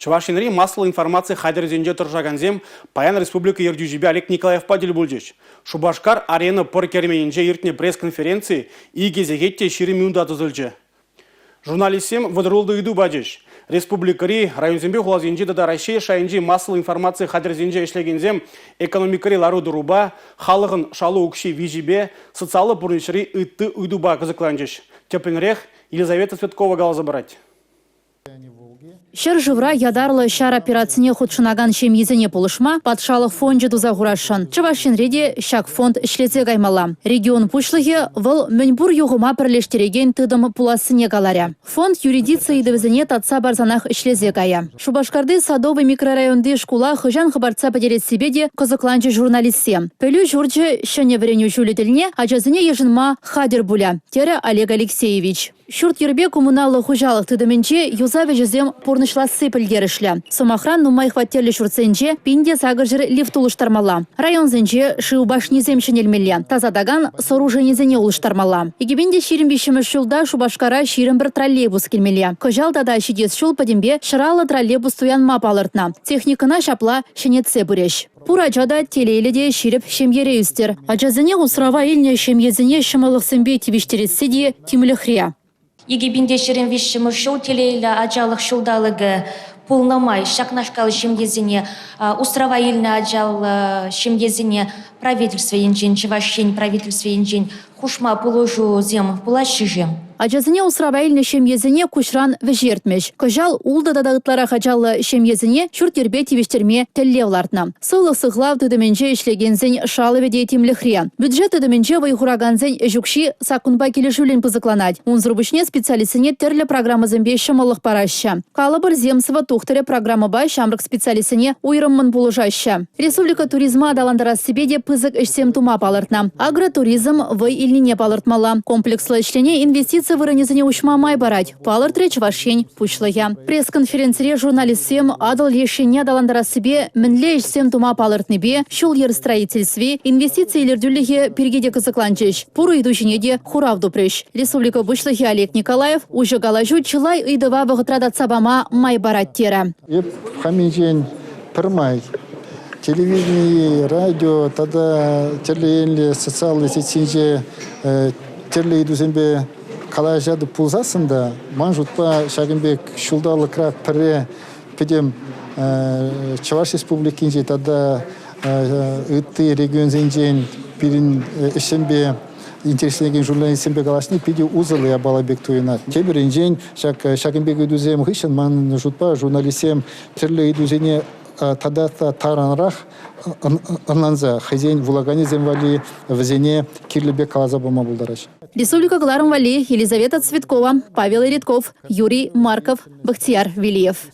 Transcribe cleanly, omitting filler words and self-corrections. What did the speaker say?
Чувашинри массовой информации хайдерзенже тұржаганзем Паян Республика Ердюжибе Олег Николаев падел бульдеш. Шубашкар арена поркермененже иртне пресс-конференции и кезегетте шири минута тузылжы. Журналистем выдрулды иду бадеш. Республикари районзембе хулазенже да Россия шайынже массовой информации хайдерзенже эшлегензем экономикари лару дуруба, халығын шалу укши вижибе, социалы пурнишри ытты идуба кызыкланжеш. Тепленрех Елизавета Цветкова галза брать. Шер живра ядарлы шар операцине худшынаган шемизене полышма патшалық фонде дузагурашан. Чувашинреде шак фонд ишлезе гаймала. Регион пушлығы выл мөнбур юғыма бірлештереген тыдым пуласыне галаря. Фонд юридиция идевізіне татса барзанах ишлезе гая. Шубашкарды садовый микрорайонды шкула хыжан хабарца поделет себе де кызыкланчы журналистсе. Пөлі журджы шыне вреню жулетельне ажазыне ежынма хадер буля. Тері Олег Алексеевич. Шурт ербе коммуналы хужалық тыдымынче юзаве жезем порнышласы пілгерішлі. Сомахран нумай хваттерлі шуртсенче пинде сагыржыр лифт улыштармала. Район зенче шиубашнезем шенелмелі. Тазадаган сооруженезене улыштармала. Егебенде ширим бишімі шулда Шубашкара ширим бір троллейбус келмелі. Кожал тада шидес шул падембе шыралы троллейбус туянма палыртна. Техникына шапла шенетсе бүреш. Пурачада телейледе ширіп шемьере үстер. Ажазыне усрава илне шемьезіне шымылық сымбе тивиштеретсе де тимліхрия. Егебенде шерен вишшімі шоу телейлі ажалық шулдалығы полномай шакнашкалы шемьезіне, усрава илне ажал шемьезіне правительство енжен, Чувашин правительство енжен, хушма положу зем пулашыжы. Ажазыне усрабайльны шемьезіне кушран вежертмеш. Кожал улда дадағытлара хачалы шемьезіне шуртербе тивештерме теллевлартна. Сылық сықлав тыдыменже ішлегензен шалы веде тимліхре. Бюджет тыдыменже вайхураганзен жүкші сакунба келешулен пызыкланать. Унзрубышне специалисіне терлі программы зімбе шымылық параща. Калабыр земсыва тухтыре программы бай шамрық специалисіне уйрыммын булыжаща. Республика туризма адаландыра себеде пызык ішсем тума палыртна. Агротуризм вай илнине палыртмала. Комплекслы ішлене инвестиция выранезіне ушмамай барать. Палыртре Чувашень пучлыя. Пресс-конференцияре журналистсем адал лешене адаландыра себе мінле ішсем тума палыртнебе, шул ер строительстве, инвестициялердюліге пергеде кызыкланчыш. Пуры идушинеде хуравду преш. Республика бушлығы Олег Николаев уже галажу чылай ыдыва вғытрада цабама май барать тера. Хаминжен пырмай. Телевидение, радио, тогда телеенли социальные сети, телеидузембе калажады пулзасында, манжутпа шагынбек шулдалықра пірі педем Чуваш республикинже тогда үтті регион зенжен пирин ішембе интереснеген журналистембе галашны пиде узылы я балабек туйна. Тебір инжен шагынбек идузем хышын ман жутпа журналистем терлі идузене тогда таранрах ананза хозяин влагани земвали в зене кирлебек калазабома булдараш. Республика Гларом Вали, Елизавета Цветкова, Павел Редков, Юрий Марков, Бахтияр Велиев.